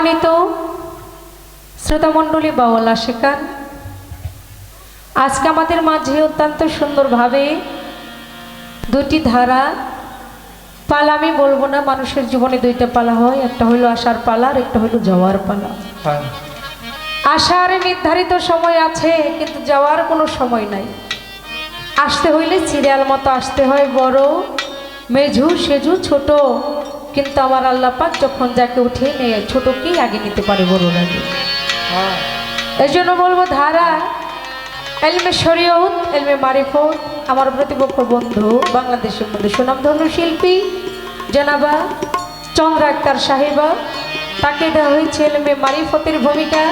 সম্মানিত শ্রোতামণ্ডলী বাউল আশিকান, আজকে আমাদের মাঝে অত্যন্ত সুন্দরভাবে দুটি ধারা পালা, আমি বলবো না, মানুষের জীবনে দুইটা পালা হয়, একটা হইল আসার পালা আর একটা হইল যাওয়ার পালা। আসার নির্ধারিত সময় আছে, কিন্তু যাওয়ার কোনো সময় নাই। আসতে হইলে সিরিয়াল মতো আসতে হয়, বড় মেঝু সেজু ছোট, কিন্তু আমার আল্লাহ পাক যখন যাকে উঠিয়ে নিয়ে ছোটকেই আগে নিতে পারে বড় আগে। এই জন্য বলবো ধারা এলমে শরীয়ত এলমে মারিফত। আমার প্রতিপক্ষ বন্ধু বাংলাদেশের মধ্যে সুনামধন্য শিল্পী জনাবা চন্দ্রা আক্তার সাহেবা, তাকে দেওয়া হয়েছে এলমে মারিফতের ভূমিকা।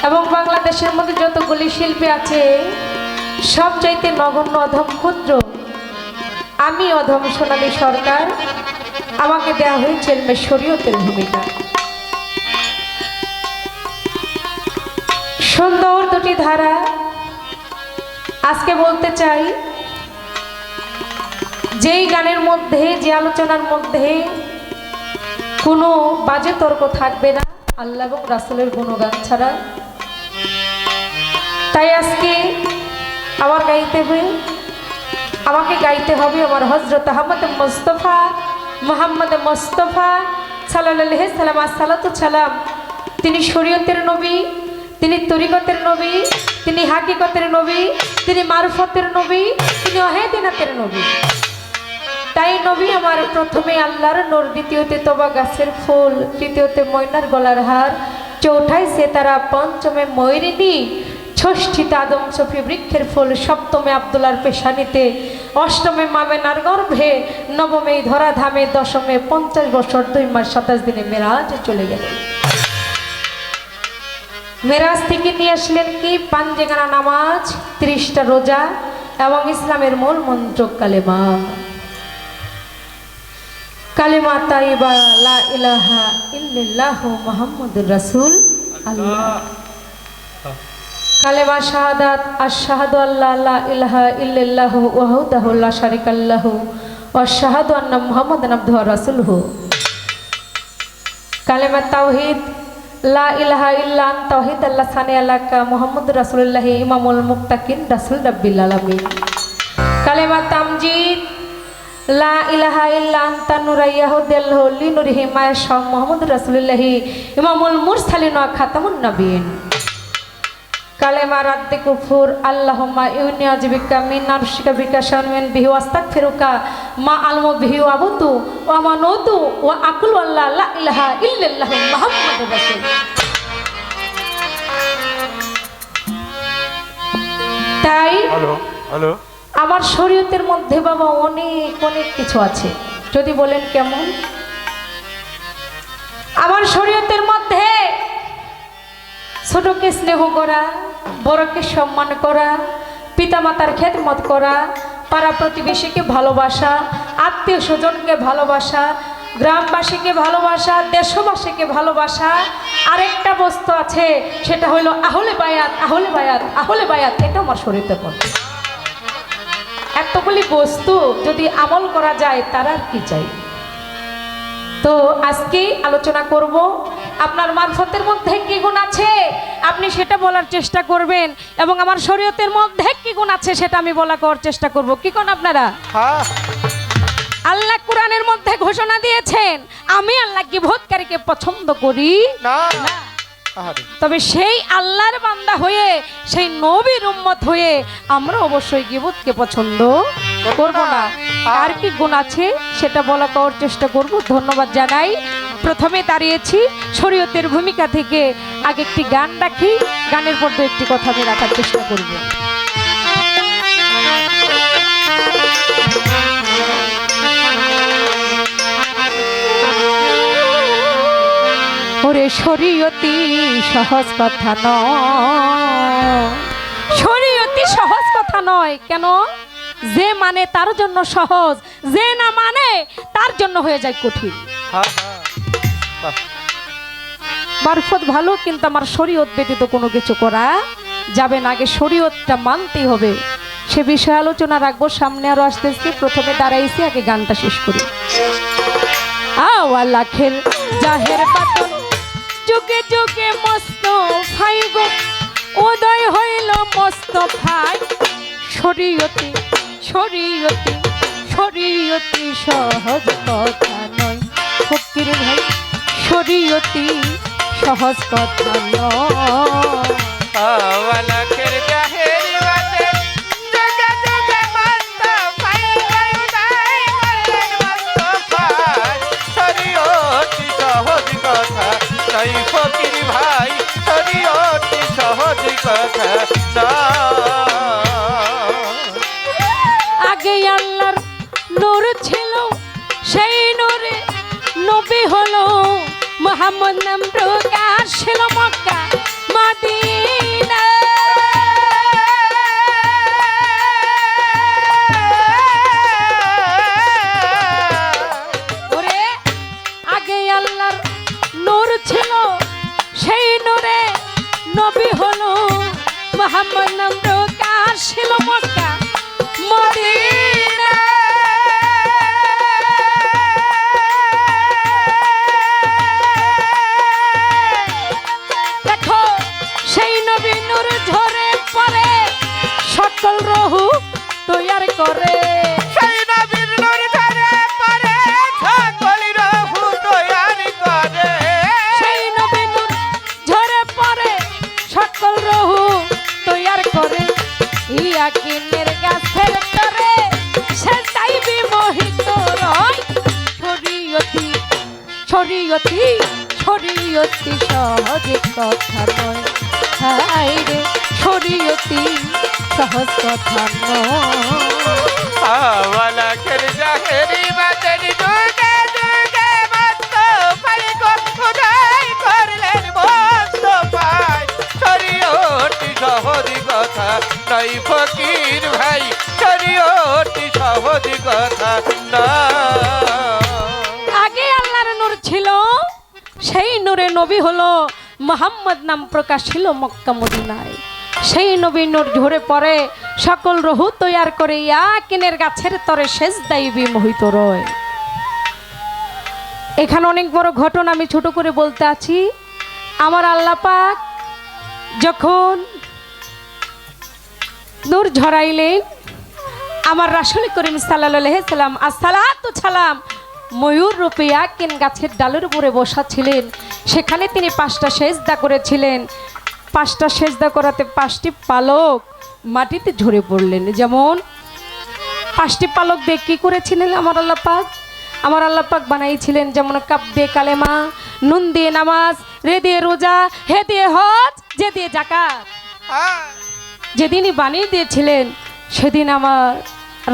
এবং বাংলাদেশের মধ্যে যতগুলি শিল্পী আছে সব চাইতে নগণ্য অধম ক্ষুদ্র আমি অধম সোনালী সরকার, আমাকে দেওয়া হয়েছে এলমে শরীয়তের ভূমিকা। সুন্দর দুটি ধারা আজকে বলতে চাই। যেই গানের মধ্যে, যে আলোচনার মধ্যে কোনো বাজে তর্ক থাকবে না আল্লাহ এবং রাসূলের গুণগান ছাড়া, তাই আজকে আমাকে গাইতে হবে আমার হযরত আহমদ মুস্তাফা মুহাম্মদ মুস্তাফা সাল্লাল্লাহু আলাইহি সাল্লাম আসসালাতু সালাম। তিনি শরীয়তের নবী, তিনি তরিকতের নবী, তিনি হাকিকতের নবী, তিনি মারফতের নবী, তিনি অহেদিনাতের নবী। তাই নবী আমার প্রথমে আল্লাহর নূর, দ্বিতীয়তে তোবা গাছের ফুল, তৃতীয়তে ময়নার গলার হার, চৌথায় সেতারা, পঞ্চমে ময়ূরিনী, ষষ্ঠীতে আদম সফি বৃক্ষের ফুল, সপ্তমে আব্দুল্লার পেশানিতে, অষ্টমে মামেনার গর্ভে, নবমে ধরাধামে, দশমে 50 বছর 2 মাস 27 দিনে মেরাজ চলে গেলেন। মেরাজ থেকে নিয়ে আসলেন কি? 5 জায়গানা নামাজ, 30টা রোজা এবং ইসলামের মূল মন্ত্র কালেমা। কালেমা তাইবা লা ইলাহা ইল্লাল্লাহু মুহাম্মাদুর রাসূল আল্লাহ। কালেমা শাহাদাত আশহাদু আল্লা লা ইলাহা ইল্লাল্লাহু ওয়াহদাহু লা শারিকা লাহু ওয়া আশহাদু আন্না মুহাম্মাদান আবদুহু ওয়া রাসূলুহু। কালেমা তাওহীদ লা ইলাহা ইল্লা আনতা ওয়াহিদাল্লাহ সানি আলাকা মুহাম্মাদুর রাসূলুল্লাহ ইমামুল মুত্তাকিন রাসূল রাব্বিল আলামিন। কালেমা তামজিদ লা ইলাহা ইল্লা আনতা নুরাইয়াহুদাল্লাহু লিনুরিহি মায়াশা মুহাম্মাদুর রাসূলুল্লাহ ইমামুল মুরসালিন ওয়া খাতামুন নবিয়িন। কালেমা রাদ্দে কুফুর আল্লাহুম্মা ইউনিয়াজিবিকা মিন নারশিকা বিকা শানমিন বিহি ওয়াস্তাগফিরুকা মা আলমু বিহি ওয়াবতু ওয়া মানুতু ওয়া আকুল আল্লাহ লা ইলাহা ইল্লাল্লাহু মুহাম্মাদুর রাসূল। তাই হ্যালো আমার শরীয়তের মধ্যে বাবা অনেক অনেক কিছু আছে। যদি বলেন কেমন? আমার শরীয়তের মধ্যে ছোটকে স্নেহ করা, বড়কে সম্মান করা, পিতামাতার খেদমত করা, পাড়া প্রতিবেশীকে ভালোবাসা, আত্মীয় স্বজনকে ভালোবাসা, গ্রামবাসীকে ভালোবাসা, দেশবাসীকে ভালোবাসা। আরেকটা বস্তু আছে, সেটা হলো আহলে বায়াত, আহলে বায়াত, আহলে বায়াত। এটা আমার শরীয়তের মধ্যে। এতগুলি বস্তু যদি আমল করা যায় তার আর কি চাই। তো আজকে আলোচনা করব আপনার মারফতের মধ্যে কি গুণ আছে আপনি সেটা বলার চেষ্টা করবেন, এবং আমার শরীয়তের মধ্যে কি গুণ আছে সেটা আমি করার চেষ্টা করব। কি কোন আপনারা? আল্লাহ কোরআনের মধ্যে ঘোষণা দিয়েছেন, আমি আল্লাহ গীবতকারীকে পছন্দ করি না। তবে সেই আল্লাহর বান্দা হয়ে, সেই নবীর উম্মত হয়ে আমরা অবশ্যই গীবতকে পছন্দ করব না। আর কি গুণ আছে সেটা করার চেষ্টা করব। ধন্যবাদ জানাই। প্রথমে দাঁড়িয়েছি শরীয়তের ভূমিকা থেকে, আগে একটি গান রাখি, গানের পর দু একটি কথা আমি রাখার চেষ্টা করব। ওরে শরীয়তি সহজ কথা নয়, শরীয়তি সহজ কথা নয়। কেন? যে মানে তার জন্য সহজ, যে না মানে তার জন্য হয়ে যায় কঠিন। মারফত ভালো, কিন্তু আমার শরীয়ত ব্যতীত কোনো কিছু করা যাবে না। আগে শরীয়তটা মানতেই হবে। সে বিষয়ে আলোচনা রাখবো, সামনে আরো আসতেছি। প্রথমে দাঁড়াইছি, আগে গানটা শেষ করি। আওয়ালা খেল জাহের বাতন যুগে যুগে মোস্তফাই গো উদয় হইল মোস্তফাই শরীয়তে শরীয়তে শরীয়তে সহজ কথা নয় ফকির ভাই শরীয়তে সহজ কথা নয় আওয়ালাকের জাহের বাতে যুগে যুগে মোস্তফাই উদয় করলেন মোস্তফাই শরীয়তি সহজ কথা নয় ফকির ভাই শরীয়তি সহজ কথা না আগে আল্লাহর নূর ছিল সেই নূরে নবী হলো মুহাম্মদ নাম প্রকাশ ছিল মক্কা মদিনা ওরে আগে আল্লাহর নূর ছিল সেই নূরে নবী হলো মুহাম্মদ নাম প্রকাশ ছিল মক্কা মদিনা দেখো সেই নবী নূর ঝরে পড়ে সকল রহু তৈয়ার করে সেই নবীর নূর ঝরে পড়ে সকল রহু তৈয়ার করে সেই নবী নূর ঝরে পড়ে সকল রহু তৈয়ার করে ইয়াকিনের গাছের তরে সে চাইবি মোহিত রয় শরীয়তি শরীয়তি শরীয়তি সহজ কথা নয় হায় রে শরীয়তি সহজ কথা নয় আওয়ালাকের জাহেরি বাতের যুগে যুগে মোস্তফাই গো উদয় করলেন মোস্তফাই শরীয়তি সহজ কথা নয় ফকির ভাই শরীয়তি সহজ কথা না আগে আল্লাহর নূর ছিল সেই নূরে নবী হলো মুহাম্মদ নাম প্রকাশ ছিল মক্কা মদিনায় সেই নবী নূর ঝরে পড়ে সকল রহু তৈয়ার করে ইয়াকিনের গাছের তরে সেজদায় বিমোহিত রয় এখানে অনেক বড় ঘটনা আমি ছোট করে বলতে আছি আমার আল্লাহ পাক যখন নূর ঝরাইলেন আমার রাসূল করিম সাল্লাল্লাহু আলাইহি সাল্লাম আসসালাতু সালাম ময়ূর রূপে ইয়াকিন গাছের ডালের উপরে বসা ছিলেন সেখানে তিনি 5টা সেজদা করেছিলেন 5টা সেজদা করাতে 5টি পালক মাটিতে ঝরে পড়লেন যেমন 5টি পালক দিয়ে কি করেছিলেন আমার আল্লাহ পাক বানাইছিলেন যেমন কাপ দিয়ে কালেমা নুন দিয়ে নামাজ রে দিয়ে রোজা হে দিয়ে হজ যে দিয়ে যাকাত যেদিনই বানিয়ে দিয়েছিলেন সেদিন আমার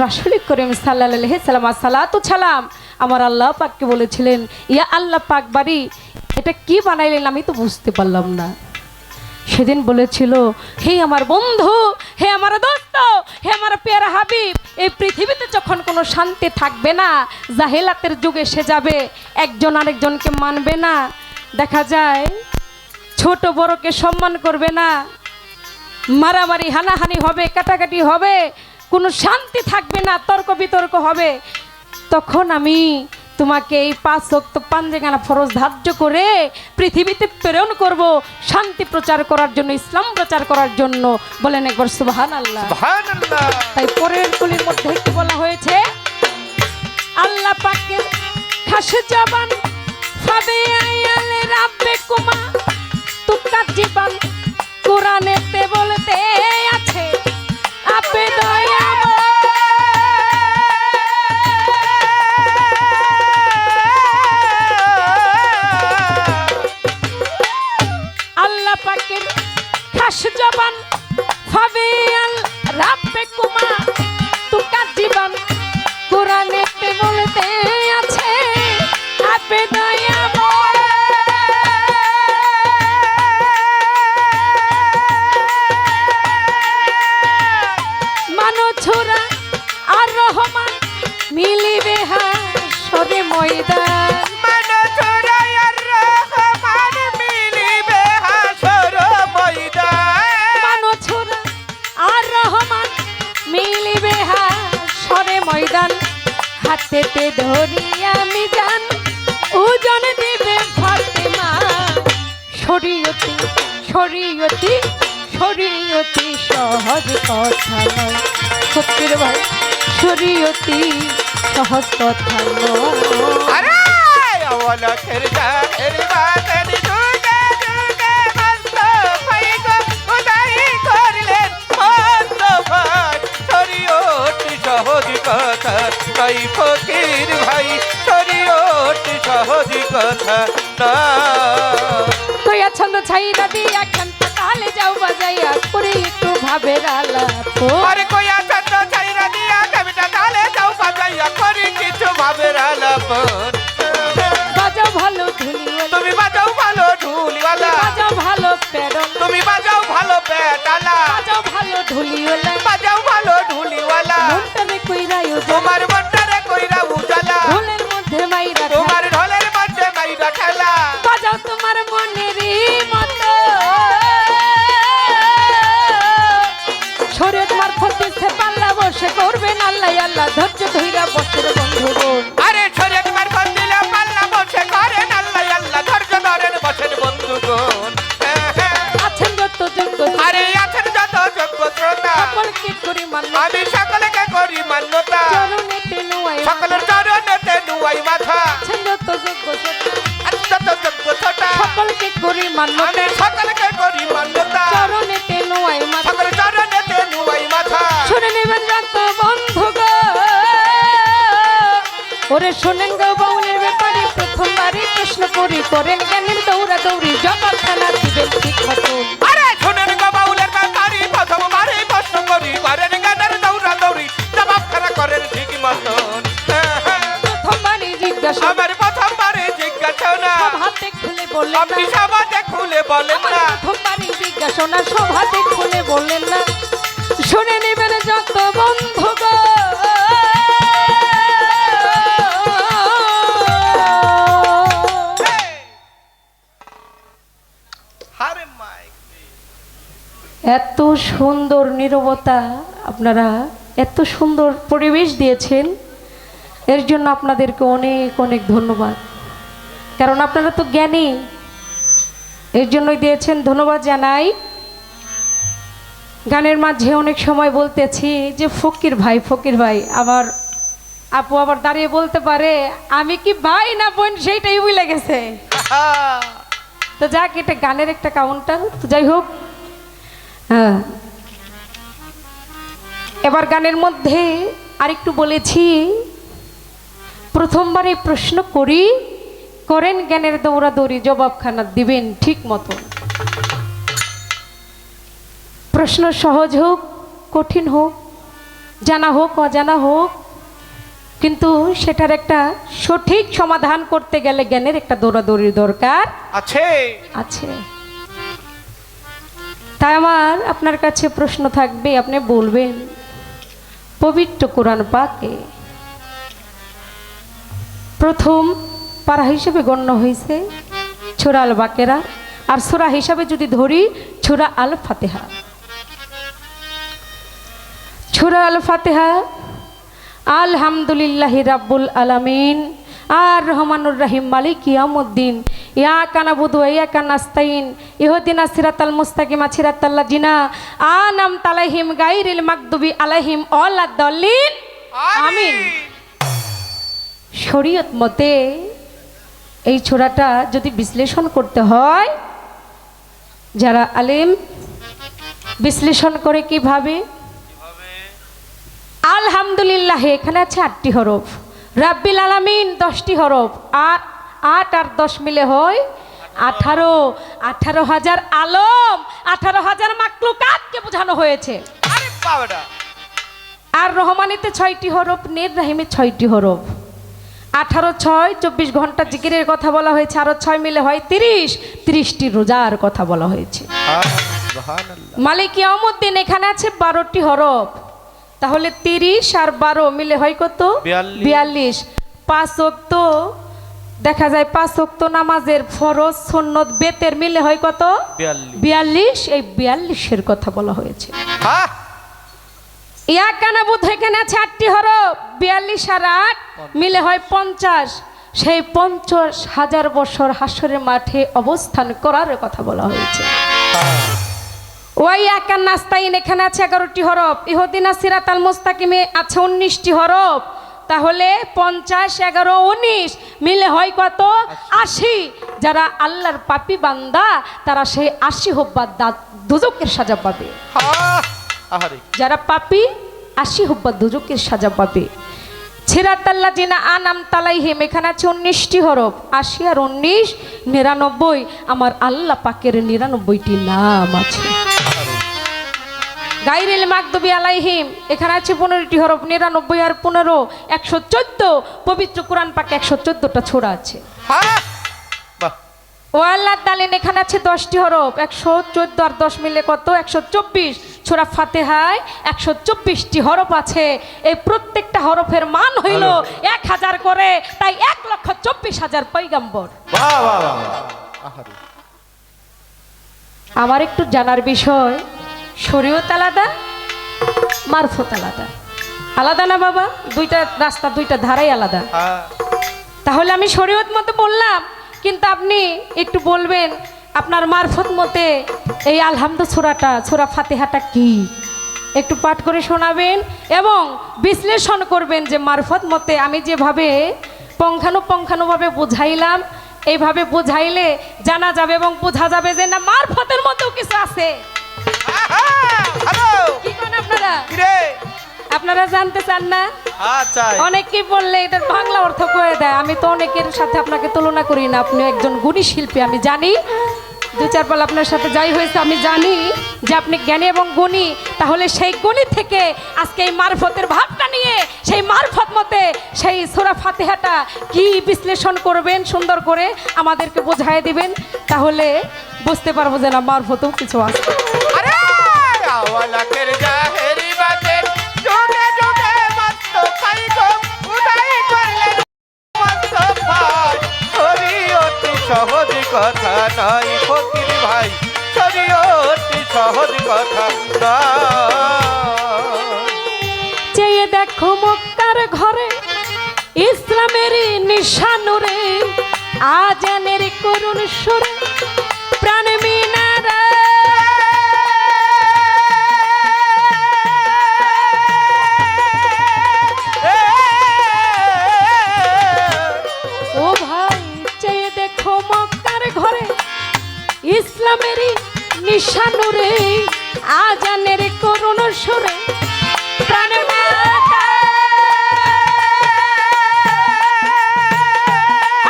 রাসূল করিম সাল্লাল্লাহু আলাইহি সাল্লাম আসসালাতু সালাম আমার আল্লাহ পাককে বলেছিলেন ইয়া আল্লাহ পাক বাড়ি এটা কি বানাইলেন আমি তো বুঝতে পারলাম না সেদিন বলেছিল হে আমার বন্ধু হে আমার দোস্ত হে আমার প্যারা হাবিব এই পৃথিবীতে যখন কোনো শান্তি থাকবে না জাহেলাতের যুগে এসে যাবে একজন আরেকজনকে মানবে না দেখা যায় ছোট বড়কে সম্মান করবে না মারামারি হানাহানি হবে কাটাকাটি হবে কোনো শান্তি থাকবে না তর্ক বিতর্ক হবে তখন আমি তোমাকে এই 5 ওয়াক্ত পাঞ্জেগানা ফরজ ধার্য করে পৃথিবীতে প্রেরণ করব শান্তি প্রচার করার জন্য ইসলাম প্রচার করার জন্য বলেন একবার সুবহানাল্লাহ সুবহানাল্লাহ তাই পরের কুলির মধ্যে কি বলা হয়েছে আল্লাহ পাকের খাস জবান ফাবে আয়ালে রাব্বে কুমা তুকা জীবন কোরআনেতে বলতে আছে আপে দয়া আল্লাহ পাকের খাস জবান ফাবিয়াল রাব্বে কুমা তুকা জীবন কোরআনেতে বলতে আছে আপে দয়া মানো ছোরা আর রহমান মিলিবে হাসরে ময়দান মানো ছোরা আর রহমান মিলিবে হাসর ময়দান মানো ছোরা আর রহমান মিলিবে হাসরে ময়দান হাতেতে ধরি আমি জান ওজন দিবে ফাতেমা শরীয়তি শরীয়তি শরীয়তি সহজ কথা নয় ফকির ভাই শরীয়তি সহজ কথা নয় আরে অবলকের জানের বাতের যুগে যুগে মস্ত ভাই গো উদয় করলেন মস্ত ভাই শরীয়তি সহজ কথা নয় ফকির ভাই শরীয়তি সহজ কথা না কইয়া ছন্দ ছাইরা দিয়া খান্ত তালে যাও বাজাইয়া করে একটু ভাবের আলাপ আরে কইয়া চন্দ্র ছাইরা দিয়া কবিতা তালে যাও বাজাইয়া করি কিছু ভাবের আলাপ বাজাও ভালো ধুলিওয়ালা তুমি বাজাও ভালো ঢুলিওয়ালা বাজাও ভালো প্যাডল তুমি বাজাও ভালো পেটালা বাজাও ভালো ধুলিওয়ালা বাজাও ভালো ঢুলিওয়ালা মনটারে কইরায়ো তোমার মনটারে কইরা উজালা ঢোলের মধ্যে মাইরা তোমার ঢোলের মধ্যে মাইরা ঠেলা বাজাও তোমার মনেরই মতো শরীয়ত মারফত দিছে পাল্লা বসে করবেন আল্লাহ আল্লাহ ধৈর্য ধইরা বসের বন্ধুগণ আরে শরীয়ত মারফত দিলে পাল্লা বসে করেন আল্লাহ আল্লাহ ধৈর্য ধরেন বসেন বন্ধুগণ আছেন যত যোগ্য আরে আছেন যত যোগ্য শ্রোতা সকলকে করি মান্য আমি সকলকে করি মান্যতা চরণেতে নোয়াই সকলের চরণেতে নুয়াই মাথা আছেন যত যোগ্য আছেন যত যোগ্য শ্রোতা সকলকে করি মান্য আমি সকলকে করি মান্যতা চরণেতে নোয়াই মাথা সকলের চরণেতে নুয়াই মাথা শুনে নেবেন যত বন্ধুগণ ওরে শোনেন গো বাউলের ব্যাপারে প্রথমবারই প্রশ্ন করি করেন জ্ঞানের দৌড়া দৌড়ি জবাব খানা দিবেন ঠিক মতন আরে শুনেন গো বাউলের ব্যাপারে প্রথমবারই প্রশ্ন করি করেন গানের দৌড়া দৌড়ি জবাব খানা করেন ঠিক মতন প্রথমবারই জিজ্ঞাসা আমার প্রথমবারে জিজ্ঞাসা না সব হাতে খুলে বললেন আপনি না সবাতে খুলে বলেন আমার না প্রথমবারই জিজ্ঞাসা না সব হাতে খুলে বললেন না শুনে নেবেন যত বন্ধুগণ হারে মাই এত সুন্দর নীরবতা আপনারা এত সুন্দর পরিবেশ দিয়েছেন এর জন্য আপনাদেরকে অনেক অনেক ধন্যবাদ কারণ আপনারা তো জ্ঞানী এর জন্যই দিয়েছেন ধন্যবাদ জানাই গানের মাঝে অনেক সময় বলতেছি যে ফকির ভাই আবার আপু আবার দাঁড়িয়ে বলতে পারে আমি কি ভাই না বোন সেইটাই ভুলে গেছে তো যাক এটা গানের একটা কাউন্টার তো যাই হোক হ্যাঁ এবার গানের মধ্যে আরেকটু বলেছি প্রথমবারে প্রশ্ন করি করেন জ্ঞানের দৌড়াদৌড়ি জবাবখানা দিবেন ঠিক মতো প্রশ্ন সহজ হোক কঠিন হোক জানা হোক অজানা হোক কিন্তু সেটার একটা সঠিক সমাধান করতে গেলে জ্ঞানের একটা দৌড়াদৌড়ির দরকার আছে আছে তাই আমার আপনার কাছে প্রশ্ন থাকবে আপনি বলবেন পবিত্র কোরআন পাকে প্রথম পারা হিসেবে গণ্য হয়েছে সূরা আল বাকেরা আর সূরা হিসাবে যদি ধরি সূরা আল ফাতিহা সূরা আল ফাতিহা আলহামদুলিল্লাহি রাব্বুল আলামিন আর রহমানুর রহিম মালিক ইয়াউমুদ্দিন ইয়াকা নাবুদু ওয়া ইয়াকা নাস্তাইন ইহদিনাস সিরাতাল মুস্তাকিম সিরাতাল্লাযিনা আনআমতা আলাইহিম গায়রিল মাগদুবি আলাইহিম ওয়ালাদ-দাল্লিন আমিন শরীয়ত মতে এই সূরাটা যদি বিশ্লেষণ করতে হয় যারা আলেম বিশ্লেষণ করে কিভাবে আলহামদুলিল্লাহ এখানে আছে 8টি হরফ রাব্বিল আলামিন 10টি হরফ 8 আর 10 মিলে হয় 18,000 আলম 18,000 মাকলুকাতকে বোঝানো হয়েছে আরে বাবাডা আর রহমানিতে 6টি হরফ নির রহিমে 6টি হরফ 18 6 24 ঘন্টা জিকিরের কথা বলা হয়েছে আর 6 মিলে হয় 30টি রোজার কথা বলা হয়েছে সুবহানাল্লাহ মালিক ইয়াউমুদ্দিন এখানে আছে 12টি হরফ তাহলে 30 আর 12 মিলে হয় কত 42 5 ওয়াক্ত দেখা যায় 5 ওয়াক্ত নামাজের ফরজ সুন্নত বেতের মিলে হয় কত 42 এই 42 এর কথা বলা হয়েছে হ্যাঁ ইয়াকা নাবুদ এখানে আছে 8টি হরফ 42 আর 8 মিলে হয় 50 সেই 50,000 বছর হাসরের মাঠে অবস্থান করার কথা বলা হয়েছে। ওই একান নাস্তাইন এখানে আছে 11টি হরফ, ইহদিনা সিরাতাল মুস্তাকিমে আছে 19টি হরফ। তাহলে 50, 11, 19 মিলে হয় কত? 80। যারা আল্লাহর পাপী বান্দা তারা সেই 80 হুব্বাত দুজকের সাজা পাবে। যারা পাপী 80 হুব্বাত দুজকের সাজা পাবে। ছিরাতাল্লা জিনা আনাম তালাইহিম এখানে আছে 19টি হরফ, 80 আর 19 99। আমার আল্লাহ পাকের 99টি নাম আছে। গায়রিল মাগদুবি আলাইহিম এখানে আছে 15টি হরফ, 99 আর 15 114। পবিত্র কোরআন পাকে 114টা ছোরা আছে। ওয়াল্লাহ দালিন এখানে আছে 10টি হরফ, 114 আর 10 মিলে কত? 124। সূরা ফাতিহায় 124টি হরফ আছে। এই প্রত্যেকটা হরফের মান হইল 1000 করে, তাই 1,24,000 পয়গম্বর। আমার একটু জানার বিষয়, শরীয়ত আলাদা, মারফত আলাদা। আলাদা না বাবা? দুইটা রাস্তা, দুইটা ধারাই আলাদা। তাহলে আমি শরীয়ত মতে বললাম, কিন্তু আপনি একটু বলবেন আপনার মারফত মতে এই আলহামদু সূরাটা, সূরা ফাতিহাটা কি, একটু পাঠ করে শোনাবেন এবং বিশ্লেষণ করবেন যে মারফত মতে আমি যেভাবে পঙ্খানুপঙ্খানুভাবে বুঝাইলাম, এইভাবে বুঝাইলে জানা যাবে এবং বোঝা যাবে যে না মারফতের মতেও কিছু আছে। কি করেন আপনারা? আপনারা জানতে চান না? অনেকে বললে এটার বাংলা অর্থ করে দেয়। আমি তো অনেকের সাথে আপনাকে তুলনা করি না, আপনি একজন গুণী শিল্পী। আমি জানি 2-4 পাল আপনার সাথে যাই হয়েছে, আমি জানি যে আপনি জ্ঞানী এবং গুণী। তাহলে সেই গুণী থেকে আজকে এই মারফতের ভাবটা নিয়ে সেই মারফত মতে সেই সূরা ফাতিহাটা কি বিশ্লেষণ করবেন, সুন্দর করে আমাদেরকে বোঝায় দিবেন, তাহলে বুঝতে পারবো যে না মারফতেও কিছু আছে। সহজ কথা নয় ফকির ভাই, শরীয়তটি সহজ কথা নয়। চেয়ে দেখো মক্কার ঘরে ইসলামের নিশানুরে, আজানের করুণ সুরে প্রাণ মিনারে। ও ভাই চেয়ে দেখো মক্কার ঘরে ইসলামের নিশানুরে, আজানের করুণ সুরে প্রাণ মিনারে।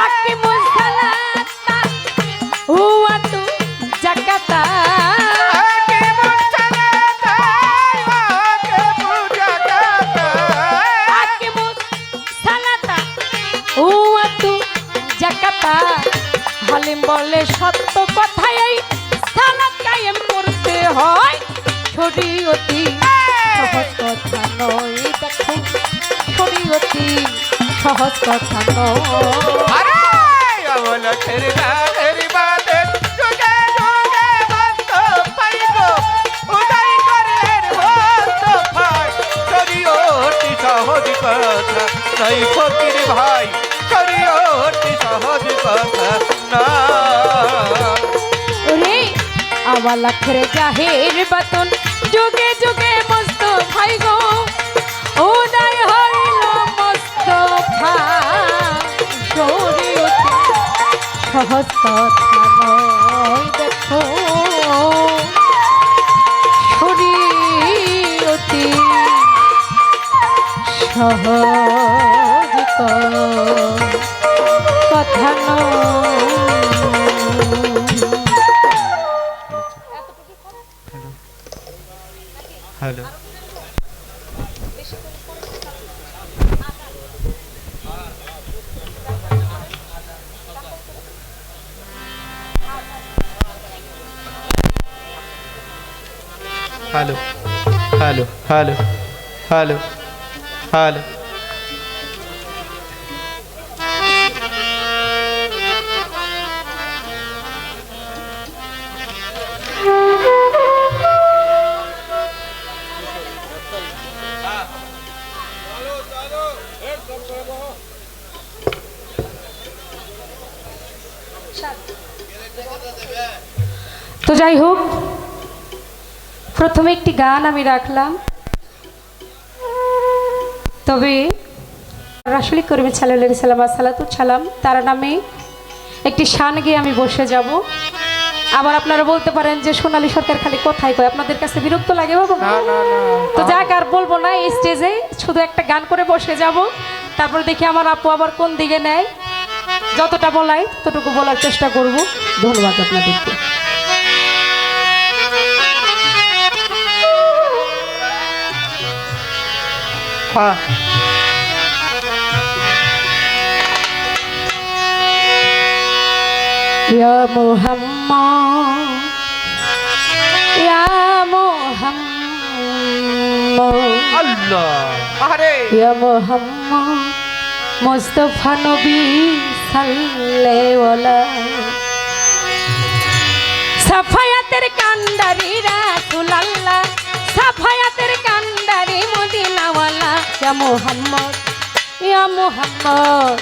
আকিমুস সালাতা ওয়া তু যাকাতা, আকিমুস সালাতা ওয়া তু যাকাতা, আকিমুস সালাতা ওয়া তু যাকাতা। হালিম বলে সত্য কথাই এই সালাত কায়েম করতে হয়, শরীয়তি সহজ কথা নয়। দেখো শরীয়তি সহজ কথা নয়। আরে আমল খেরদার বাদের যুগে যুগে মস্ত পাইগো, উদয় করলেন মস্ত ভাই। শরীয়তটি সহজ কথা নয় ফকির ভাই, শরীয়তটি সহজ কথা নয়। রে আওয়ালা খেরে জাহের বাতন যুগে যুগে মস্ত ভাই গো, উদয় হইল মস্ত ভাই। শরীয়তি সহজ কথা নয়। দেখো শরীয়তি সহজ কথা নয়। Hello hello hello hello hello hello. তো যাই হোক, প্রথমে একটি গান আমি রাখলাম, তবে রাসূল করিম সাল্লাল্লাহু আলাইহি ওয়াসাল্লাম সালাতু সালাম তার নামে একটি শান গিয়ে আমি বসে যাব। আবার আপনারা বলতে পারেন যে সোনালী সরকার খালি কোথায় কয়, আপনাদের কাছে বিরক্ত লাগে বাবা? তো যাক, আর বলবো না, এই স্টেজে শুধু একটা গান করে বসে যাব, তারপর দেখি আমার আপু আবার কোন দিকে নেয়। যতটা বলাই ততটুকু বলার চেষ্টা করব। ধন্যবাদ আপনাদেরকে। ইয়া মুহাম্মদ, ইয়া মুহাম্মদ, আল্লাহ, আরে ইয়া মুহাম্মদ মুস্তাফা নবী সাল্লাল্লাহু সাফায়াতের কান্ডারি রাসূলুল্লাহ, সাফায়াতের কান্ডারি মদিনাওয়ালা। ইয়া মুহাম্মদ, ইয়া মুহাম্মদ,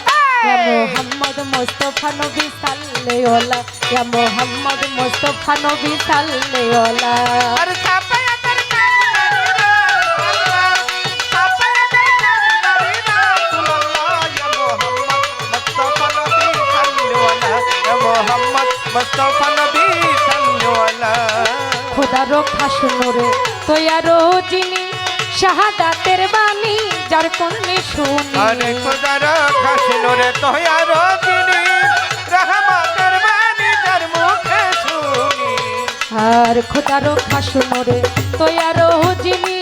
ইয়া মুহাম্মদ মুস্তাফা নবী সাল্লাল্লাহু, ইয়া মুহাম্মদ মুস্তাফা নবী সাল্লাল্লাহু। আরে সাফায়াতের কান্ডারি রাসূলুল্লাহ, সাফায়াতের কান্ডারি রাসূলুল্লাহ, ইয়া মুহাম্মদ মুস্তাফা নবী সাল্লাল্লাহু, ইয়া মুহাম্মদ মুস্তাফা নবী সাল্লাল্লাহু। খোদারো খাসনুরে তৈয়ারো যিনি, শাহাদাতের বাণী যার কর্ণে শুনি। আরে খোদার খাসনুরে তৈয়ারো যিনি, রহমতের বাণী যার মুখে শুনি। আর খোদারো খাসনুরে তৈয়ারো যিনি,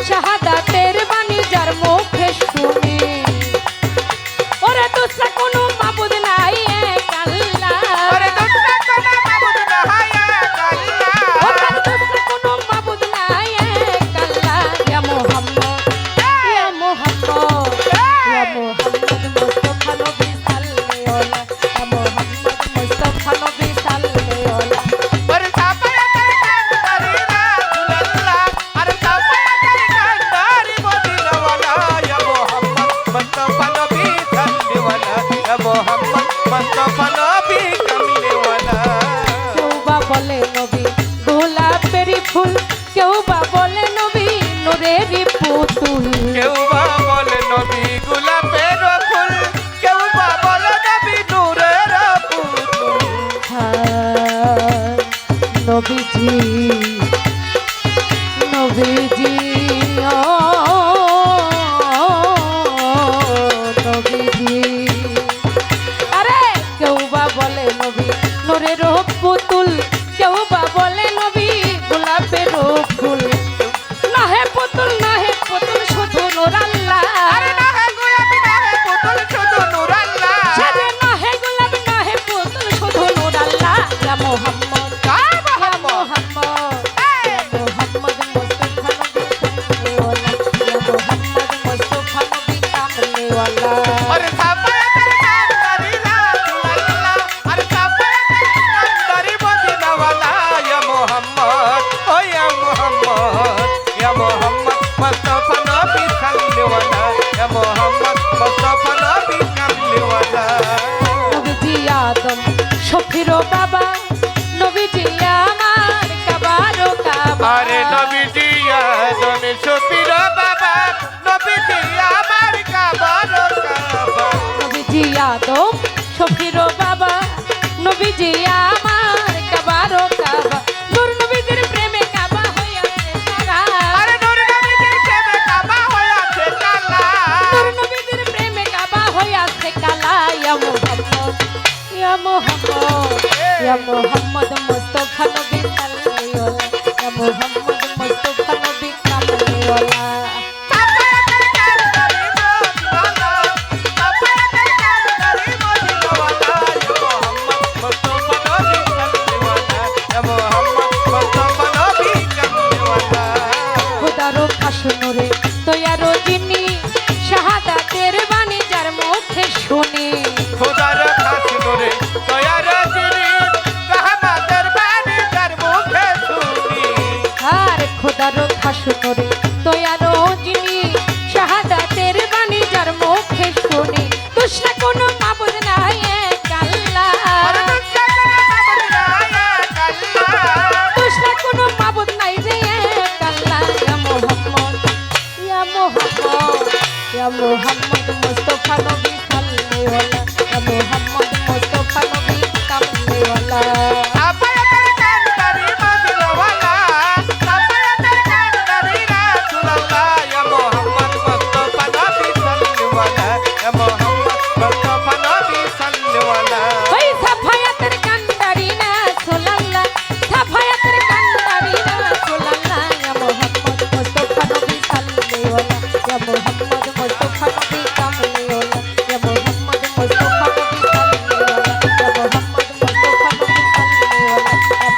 শাহাদাতের বাণী যার মুখে শুনি। ওরে দুসরা কোনো মাবুদ নাই এক আল্লাহ, আরে দুসরা কোনো মাবুদ নাই এক আল্লাহ, ওরে দুসরা কোনো মাবুদ নাই এক আল্লাহ। ইয়া মুহাম্মদ, ইয়া মুহাম্মদ, ইয়া মুহাম্মদ মুস্তাফা নবী সাল্লাল্লাহু, ইয়া মুহাম্মদ মুস্তাফা নবী সাল্লাল্লাহু। আরে সাফায়াতের কান্ডারি রাসূলুল্লাহ, আরে সাফায়াতের কান্ডারি মদিনাওয়ালা, ইয়া মুহাম্মদ মুস্তাফা নবী সাল্লাল্লাহু, ইয়া মুহাম্মদ মুস্তাফা নবী কামলিওয়ালা। কেউ বা বলে নবী গোলাপেরই ফুল, কেউ বা বলে নবী নূরেরই পুতুল। কেউ বা বলে নবী গোলাপের ফুল, কেউ বা বলে নবী নূরের পুতুল। হায় নবীজি, নবীজি, ও নবীজি। আরে কেউ বা বলে নবী নূরের পুতুল, কেউ বা বলে নবী গোলাপের ফুল। না হে পুতুল, না হে পুতুল, শুধু নূর আল্লাহ। আরে না হে গোলাপি না হে পুতুল, শুধু নূর আল্লাহ। সারে না হে গোলাপ, না হে পুতুল, শুধু নূর আল্লাহ। ইয়া মুহাম্মদ, কা ইয়া মুহাম্মদ, মুহাম্মদ, ইয়া মুহাম্মদ মুস্তাফা নবী সাল্লাল্লাহু, ইয়া মুহাম্মদ মুস্তাফা নবী কামলিওয়ালা। আরে সাফায়াতের কান্ডারি রাসূলুল্লাহ, আরে সাফায়াতের কান্ডারি মদিনাওয়ালা, ইয়া মুহাম্মদ, ও ইয়া মুহাম্মদ, ইয়া মুহাম্মদ মুস্তাফা নবী সাল্লাল্লাহু, ইয়া মুহাম্মদ মুস্তাফা নবী কামলিওয়ালা। নবীজি আদম শফিরো বাবা, নবীজি আমার কাবারো কাবা। আরে নবীজি আদম শফির বাবা, নবীজি আমার কাবার কাবা। নবীজি আদম শফিরো বাবা, নবীজি আমার কাবারো কাবা। নূর নবীজির প্রেমে কাবা হইয়াছে সারা, আরে নূর নবীজির প্রেমে কাবা হইয়াছে কালা। নূর নবীজির প্রেমে কাবা হইয়াছে কালা। ইয়া মুহাম্মদ, ইয়া মুহাম্মদ, ইয়া মুহাম্মদ মুস্তাফা নবী সাল্লাল্লাহু, ইয়া মুহাম্মদ মুস্তাফা নবী কামলিওয়ালা। সাফায়াতের কান্ডারি মদিনাওয়ালা, সাফায়াতের কান্ডারি মদিনাওয়ালা, ইয়া মুহাম্মদ মুস্তাফা নবী কামলিওয়ালা, ইয়া মুহাম্মদ মুস্তাফা নবী কামলিওয়ালা। খোদারো খাসনুরে তৈয়ারো যিনি, শাহাদাতের বাণী যার মুখে শুনি। খোদার খাসনুরে তৈয়ার যিনি, রহমতের বাণী যার মোহাম্মদ মুস্তাফা নবী সাল্লাল্লাহু ইয়া মোহাম্মদ মুস্তাফা নবী কামলিওয়ালা সাফায়াতের কান্ডারি মদিনাওয়ালা সাফায়াতের কান্ডারি রাসূলুল্লাহ ইয়া মুহাম্মদ মুস্তাফা নবী সাল্লাল্লাহু ইয়া মুহাম্মদ মুস্তাফা নবী সাল্লাল্লাহু ওই সাফায়াতের কান্ডারি রাসূলুল্লাহ সাফায়াতের কান্ডারি রাসূলুল্লাহ ইয়া মোহাম্মদ মুস্তাফা নবী সাল্লাল্লাহু ইয়া মোহাম্মদ মুস্তাফা নবী কামলিওয়ালা ইয়া মোহাম্মদ মুস্তাফা নবী সাল্লাল্লাহু ইয়া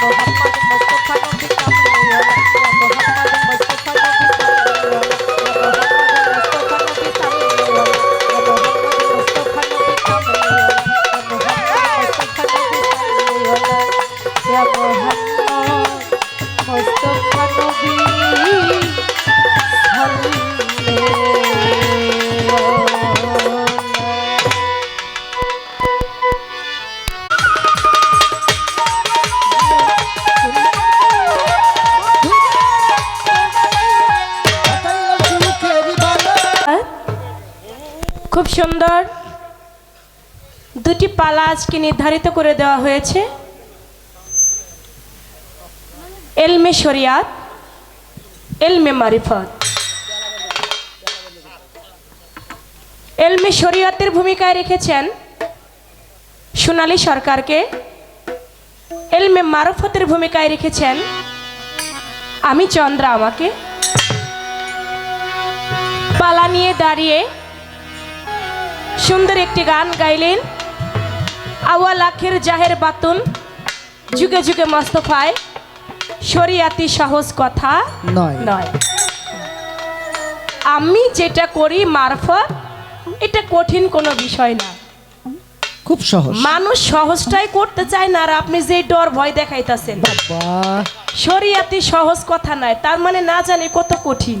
মোহাম্মদ মুস্তাফা নবী সাল্লাল্লাহু ইয়া মোহাম্মদ মুস্তাফা নবী কামলিওয়ালা ইয়া মোহাম্মদ মুস্তাফা নবী সাল্লাল্লাহু ইয়া মোহাম্মদ মুস্তাফা নবী সাল্লাল্লাহু ইয়া মোহাম্মদ মুস্তাফা নবী খুব সুন্দর দুটি পালা আজকে নির্ধারিত করে দেওয়া হয়েছে এলমে শরিয়াত এলমে মারিফত এলমে শরিয়াতের ভূমিকায় রেখেছেন সোনালী সরকারকে এলমে মারফতের ভূমিকায় রেখেছেন আমি চন্দ্রা আমাকে পালা নিয়ে দাঁড়িয়ে সুন্দর একটি গান গাইলেন আওয়াল আখের জাহের বাতুন যুগে যুগে মোস্তফায় শরিয়াতি সহজ কথা নয় আমি যেটা করি মারফত এটা কঠিন কোনো বিষয় না খুব সহজ মানুষ সহজটাই করতে চায় না আর আপনি যে ডর ভয় দেখাইতেছেন শরিয়াতি সহজ কথা নয় তার মানে না জানি কত কঠিন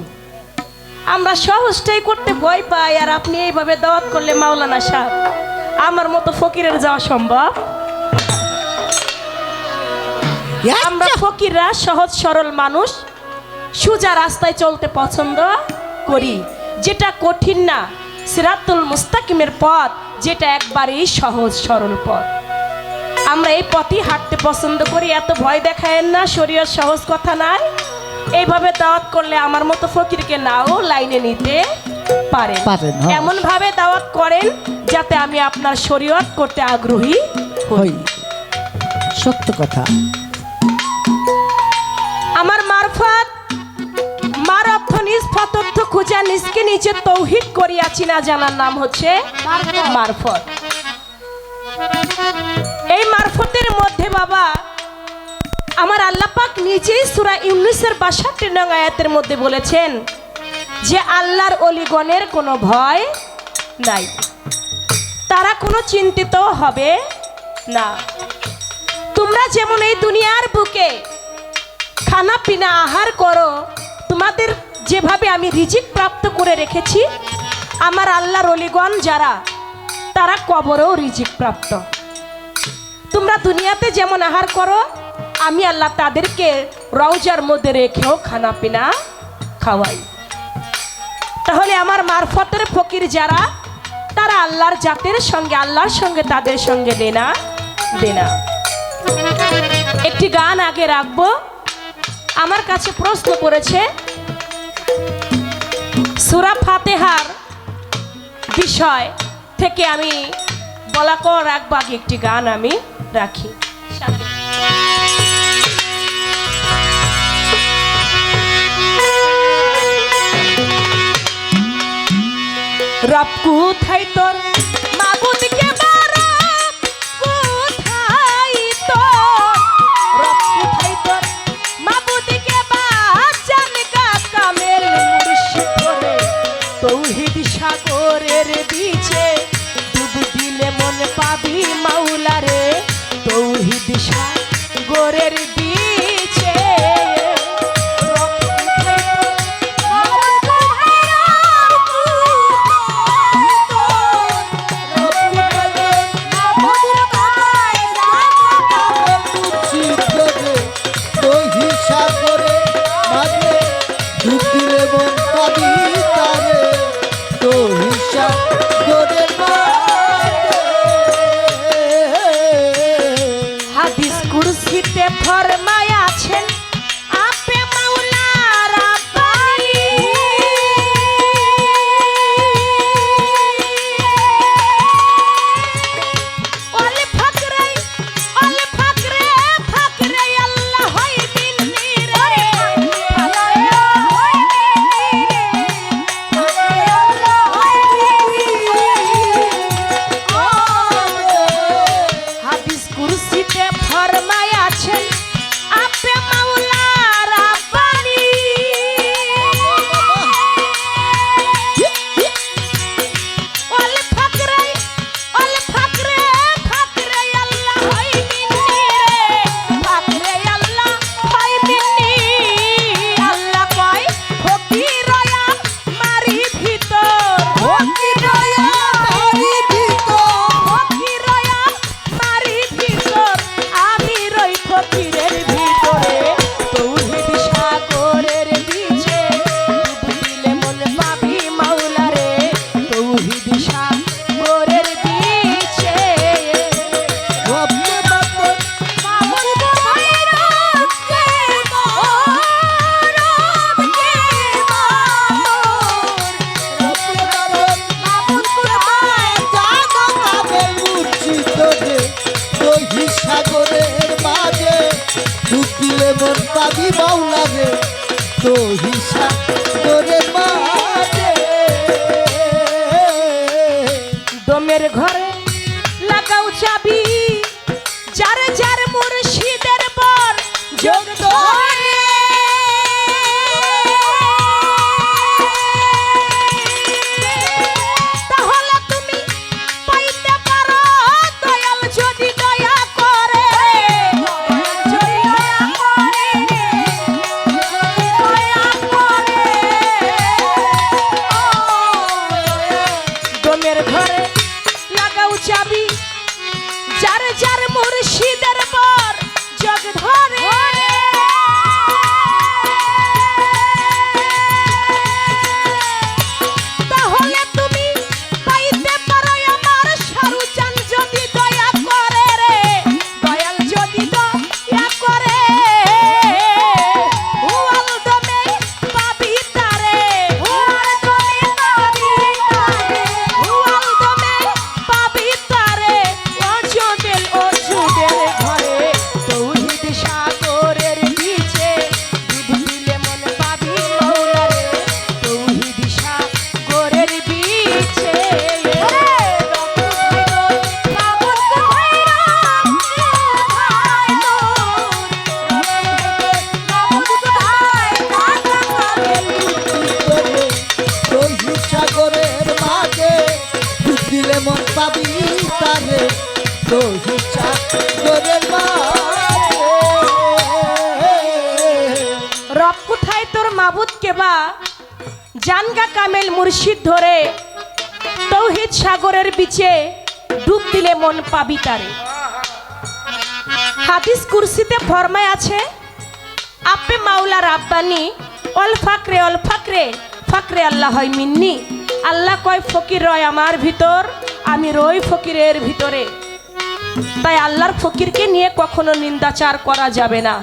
আমরা সহজটাই করতে ভয় পাই আর আপনি এইভাবে দাওয়াত করলে মাওলানা সাহেব আমার মতো ফকিরের যাওয়া সম্ভব আমরা ফকিররা সহজ সরল মানুষ সোজা রাস্তায় চলতে পছন্দ করি যেটা কঠিন না সিরাতুল মুস্তাকিমের পথ যেটা একবারেই সহজ সরল পথ আমরা এই পথই হাঁটতে পছন্দ করি এত ভয় দেখায়েন না শরীয়ত সহজ কথা নাই এইভাবে দাওয়াত করলে আমার মতো ফকিরকে নাও লাইনে নিতে পারেন এমন ভাবে দাওয়াত করেন যাতে আমি আপনার শরীয়ত করতে আগ্রহী হই সত্য কথা আমার মারফত মার অর্থ নিজ ফতর্থ খুঁজা নিজকে নিজে তৌহিদ করিয়াছি না জানার নাম হচ্ছে মারফত এই মারফতের মধ্যে বাবা আমার আল্লাহ পাক নিজেই সূরা ইউনূসের ৬২ নং আয়াতের মধ্যে বলেছেন যে আল্লাহর ওলিগণের কোনো ভয় নাই তারা কোনো চিন্তিত হবে না তোমরা যেমন এই দুনিয়ার বুকে খানা পিনা আহার করো তোমাদের যেভাবে আমি রিজিক প্রাপ্ত করে রেখেছি আমার আল্লাহর ওলিগণ যারা তারা কবরেও রিজিক প্রাপ্ত তোমরা দুনিয়াতে যেমন আহার করো আমি আল্লাহ তাদেরকে রওজার মধ্যে রেখেও খানা পিনা খাওয়াই তাহলে আমার মারফতের ফকির যারা তারা আল্লাহর জাতের সঙ্গে আল্লাহর সঙ্গে তাদের সঙ্গে দেনা একটি গান আগে রাখবো আমার কাছে প্রশ্ন করেছে সূরা ফাতিহার বিষয় থেকে আমি বলা কর রাখবো আগে একটি গান আমি রাখি রব কোথায় তোর মাবুদকে বারা কোথায় তোর রব কোথায় তোর মাবুদকে বাজান কা কামেল মুর্শিদ করে তৌহিদ সাগরের বিচে ডুব দিলে মন পাবি মাওলা রে তৌহিদ সাগরের বিচে সাগরে মাঝে ডুব দিলে মন পাবি তারে যে দহি সাগরের মাঝে ডুব দিলে মন পাবি বাউলা রে দহি সাগরের মাঝে দমের ঘরে লাগাও চাবি যার যার মুর্শিদের পর যোগ ধরে তাহলে তুমি পাইতে পারো দয়াল যদি দয়া করে যদি দয়া করে দয়া করে দমের ঘরে লাগাও চাবি যার যার মুর্শিদের পর জগ ধরে তাহলে তুমি পাইতে পারো আমার সারুচান যদি দয়া করে রে দয়াল যদি দয়া করে হুয়াল দমে পাবি তারে হুয়াল দমে পাবি তারে হুয়াল দমে পাবি তারে অজুদের ঘরে তৌহিদ সাগরের নিচে ডুব দিলে মন পাবি মৌলা রে তৌহিদ সাগরের বিচে দহি সাগরের মাঝে ডুব দিলে মন পাবি তারে দহি সাগরের মাঝে রব কোথায় তোর মাবুদ কেবা জানগা কামেল মুর্শিদ ধরে তৌহিদ সাগরের বিচে ডুব দিলে মন পাবি তারে হাদিস কুরসিতে ফরমায় আছে আপে মাওলা রাব্বানি অল ফাকরে ফাকরে আল্লাহ হয় মিন্নি আল্লাহ কয় ফকির রয় আমার ভিতর আমি রই ফকিরের ভিতরে তাই আল্লাহর ফকিরকে নিয়ে কখনো নিন্দাচার করা যাবে না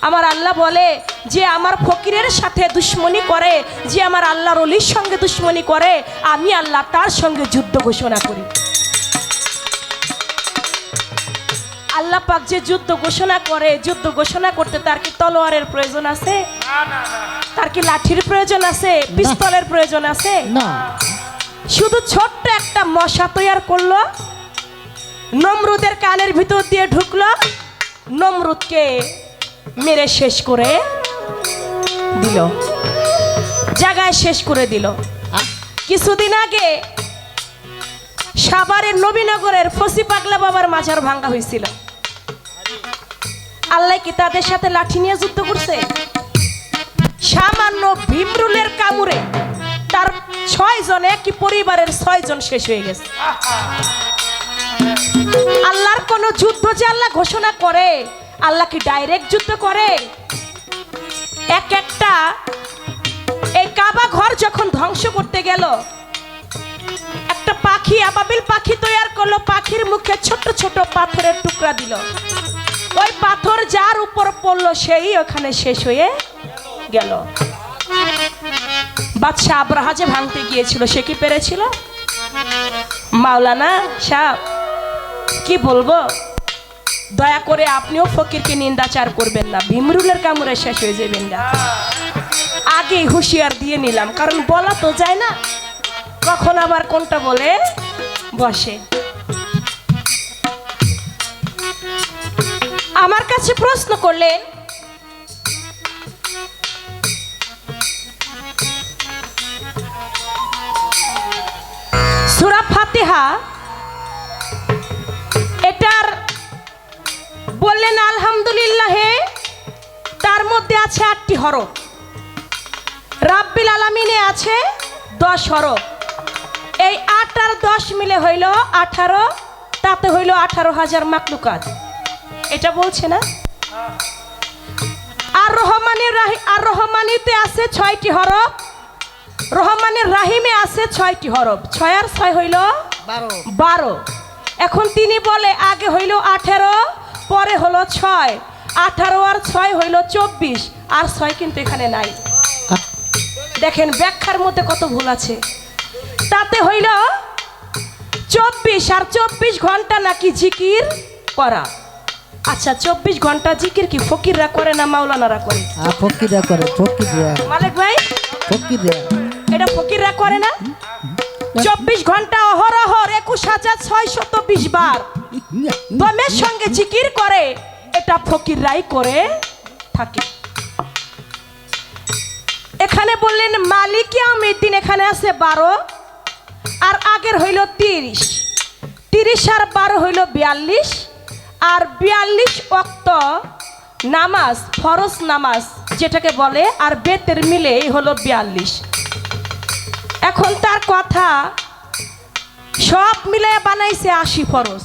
আমার আল্লাহ বলে যে আমার ফকিরের সাথে দুশ্মনী করে যে আমার আল্লাহর অলির সঙ্গে দুশ্মনী করে আমি আল্লাহ তার সঙ্গে যুদ্ধ ঘোষণা করি আল্লাহ পাক যে যুদ্ধ ঘোষণা করে যুদ্ধ ঘোষণা করতে তার কি তলোয়ারের প্রয়োজন আছে তার কি লাঠির প্রয়োজন আছে পিস্তলের প্রয়োজন আছে না শুধু ছোট্ট একটা মশা তৈয়ার করলো নমরুদের কানের ভিতর দিয়ে ঢুকলো নমরুদকে মেরে শেষ করে দিল জায়গায় শেষ করে দিল কিছুদিন আগে সাভারের নবীনগরের ফসি পাগলা বাবার মাজার ভাঙ্গা হয়েছিল আল্লাহ কি তাদের সাথে লাঠি নিয়ে যুদ্ধ করছে সামান্য ভীমরুলের কামড়ে তার 6 জন একই পরিবারের 6 জন শেষ হয়ে গেছে আল্লাহর কোন যুদ্ধ যে আল্লাহ ঘোষণা করে আল্লাহ কি ডাইরেক্ট যুদ্ধ করে এক একটা এই কাবা ঘর যখন ধ্বংস করতে গেল একটা পাখি আবাবিল পাখি তৈয়ার করলো পাখির মুখে ছোট ছোট পাথরের টুকরা দিল ওই পাথর যার উপর পড়লো সেই ওখানে শেষ হয়ে গেল বাদশা আব্রাহা যে ভাঙতে গিয়েছিল সে কি পেরেছিল মাওলানা সাহেব কি বলবো দয়া করে আপনিও ফকিরকে নিন্দাচার করবেন না ভীমরুলের কামড়ে শেষ হয়ে যাবেন না আগেই হুঁশিয়ার দিয়ে নিলাম কারণ বলা তো যায় না কখন আবার কোনটা বলে বসে আমার কাছে প্রশ্ন করলেন সূরা ফাতিহা এটার বললেন আলহামদুলিল্লাহ তার মধ্যে আছে 8টি হরফ রাব্বিল আলামিনে আছে 10 হরফ এই 8 আর 10 মিলে হইল 18 তাতে হইল 18,000 মাকলুকাত এটা বলছে না আর রহমানিতে আছে 6টি হরফ রহমানের রাহিমে আছে 6টি হরফ 6 আর 6 হইল 12 এখন তিনি বলে আগে হইল 18 পরে হলো 6 18 আর 6 হইল 24 আর 6 কিন্তু এখানে নাই দেখেন ব্যাখ্যার মধ্যে কত ভুল আছে তাতে হইল 24 আর 24 ঘন্টা নাকি জিকির করা। আচ্ছা 24 ঘন্টা জিকির কি ফকিররা করে না মাওলানারা করে? ফকিরা করে, ফকিরা, মালিক ভাই ফকিরা। এটা ফকিররা করে না? 24 ঘন্টা অহরহর 21,620 বার দমের সঙ্গে জিকির করে, এটা ফকিররাই করে থাকে। এখানে বললেন মালিক ইয়াউমিদ্দিন, এখানে আছে 12 আর আগের হইল 30, 30 আর 12 হইল 42, আর 42 ওয়াক্ত নামাজ, ফরজ নামাজ যেটাকে বলে, আর বেতের মিলে হলো 42। এখন তার কথা সব মিলে বানাইছে 80 ফরজ,